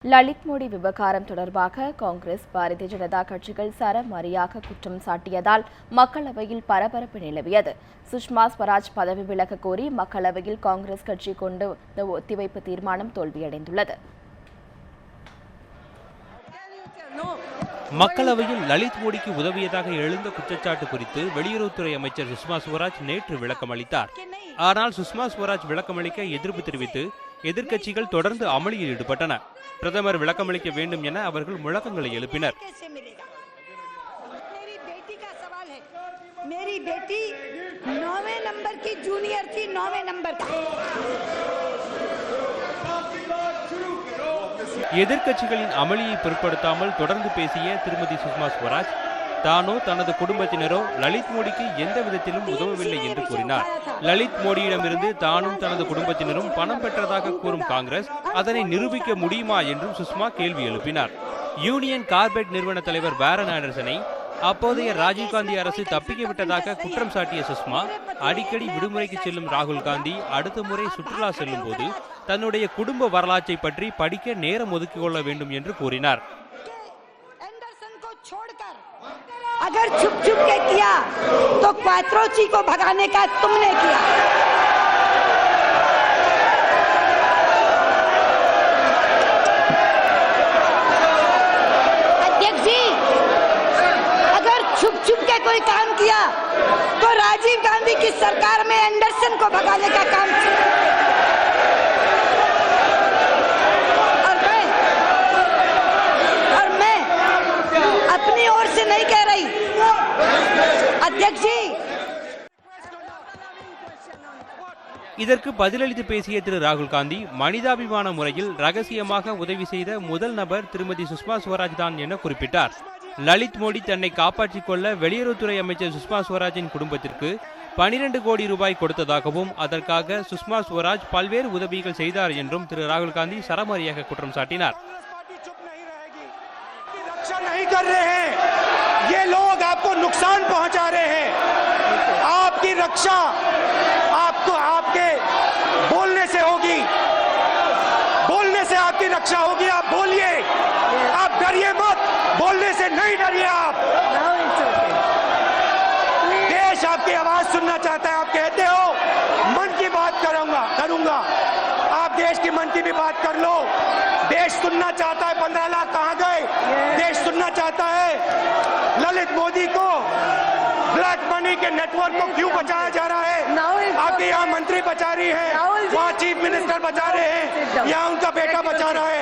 லலித் மோடி விவகாரம் தொடர்பாக காங்கிரஸ், பாரதிய ஜனதா கட்சிகள் சரமாரியாக குற்றம் சாட்டியதால் மக்களவையில் பரபரப்பு நிலவியது. சுஷ்மா ஸ்வராஜ் பதவி விலக கோரி மக்களவையில் காங்கிரஸ் கட்சி கொண்டு வந்த ஒத்திவைப்பு தீர்மானம் தோல்வியடைந்துள்ளது. மக்களவையில் லலித் மோடிக்கு உதவியதாக எழுந்த குற்றச்சாட்டு குறித்து வெளியுறவுத்துறை அமைச்சர் சுஷ்மா ஸ்வராஜ் நேற்று விளக்கம் அளித்தார். ஆனால் சுஷ்மா ஸ்வராஜ் விளக்கமளிக்க எதிர்ப்பு தெரிவித்து எதிர்க்கட்சிகள் தொடர்ந்து அமளியில் ஈடுபட்டன. பிரதமர் விளக்கமளிக்க வேண்டும் என அவர்கள் முழக்கங்களை எழுப்பினர். எதிர்க்கட்சிகளின் அமளியை பொருட்படுத்தாமல் தொடர்ந்து பேசிய திருமதி சுஷ்மா ஸ்வராஜ், தானோ தனது குடும்பத்தினரோ லலித் மோடிக்கு எந்த விதத்திலும் உதவவில்லை என்று கூறினார். லலித் மோடியிடமிருந்து தானும் தனது குடும்பத்தினரும் பணம் பெற்றதாக கூறும் காங்கிரஸ் அதனை நிரூபிக்க முடியுமா என்றும் சுஷ்மா கேள்வி எழுப்பினார். யூனியன் கார்பெட் நிறுவன தலைவர் பேரன் ஆண்டர்சனை அப்போதைய ராஜீவ்காந்தி அரசு தப்பிக்க விட்டதாக குற்றம் சாட்டிய சுஷ்மா, அடிக்கடி விடுமுறைக்கு செல்லும் ராகுல் காந்தி அடுத்த முறை சுற்றுலா செல்லும் போது தன்னுடைய குடும்ப வரலாற்றை பற்றி படிக்க நேரம் ஒதுக்கிக் கொள்ள வேண்டும் என்று கூறினார். अगर छुप छुप के किया तो क्वात्रोची को भगाने का तुमने किया। अध्यक्ष जी, अगर छुप छुप के कोई काम किया तो राजीव गांधी की सरकार में एंडरसन को भगाने का काम किया। अपनी ओर से नहीं कह रही अध्यक्ष जी. இதற்கு பதிலளித்து பேசிய திரு ராகுல் காந்தி, மனிதாபிமான முறையில் ரகசியமாக உதவி செய்த முதல் நபர் திருமதி சுஷ்மா ஸ்வராஜ் தான் என குறிப்பிட்டார். லலித் மோடி தன்னை காப்பாற்றிக் கொள்ள வெளியுறவுத்துறை அமைச்சர் சுஷ்மா ஸ்வராஜின் குடும்பத்திற்கு 12 கோடி ரூபாய் கொடுத்ததாகவும் அதற்காக சுஷ்மா ஸ்வராஜ் பல்வேறு உதவிகள் செய்தார் என்றும் திரு ராகுல் காந்தி சரமாரியாக குற்றம் சாட்டினார். नहीं कर रहे हैं, ये लोग आपको नुकसान पहुंचा रहे हैं. आपकी रक्षा आपको आपके बोलने से होगी, बोलने से आपकी रक्षा होगी. आप बोलिए, आप डरिए मत, बोलने से नहीं डरिए. आप देश आपकी आवाज सुनना चाहता है. आप कहते हो मन की बात करूंगा, आप देश की मन की भी बात कर लो. देश सुनना चाहता है 15 लाख कहां गए. देश सुनना चाहता है ललित मोदी को ब्लैक मनी के नेटवर्क को क्यों बचाया जा रहा है. आपके यहाँ मंत्री बचा रही है, वहाँ चीफ मिनिस्टर बचा रहे हैं, यहाँ उनका बेटा बचा रहा है.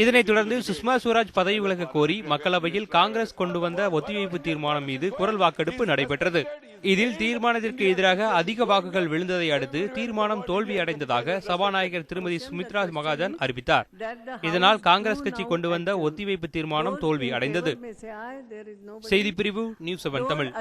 இதனைத் தொடர்ந்து சுஷ்மா ஸ்வராஜ் பதவி விலக கோரி மக்களவையில் காங்கிரஸ் கொண்டு வந்த ஒத்திவைப்பு தீர்மானம் மீது குரல் வாக்கெடுப்பு நடைபெற்றது. இதில் தீர்மானத்திற்கு எதிராக அதிக வாக்குகள் விழுந்ததை அடுத்து தீர்மானம் தோல்வியடைந்ததாக சபாநாயகர் திருமதி சுமித்ரா மகாஜன் அறிவித்தார். இதனால் காங்கிரஸ் கட்சி கொண்டு வந்த ஒத்திவைப்பு தீர்மானம் தோல்வி அடைந்தது. செய்திப்பிரிவு, நியூஸ் 7 தமிழ்.